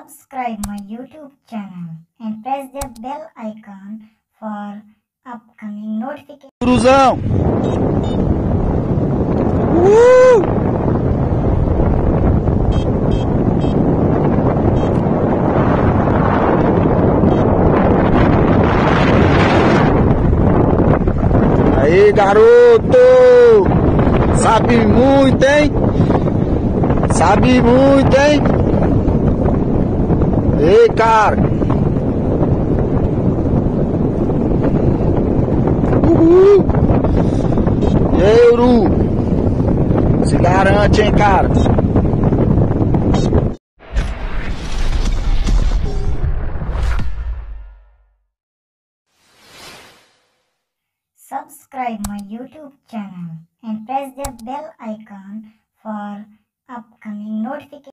Subscribe my YouTube channel and press the bell icon for upcoming notifications. Cruzão! Aí, garoto! Sabe muito, hein? Sabe muito, hein? Ei, cara! Uhul! E aí, Uru? Se garante, hein, cara? Subscribe my YouTube channel and press the bell icon for upcoming notifications.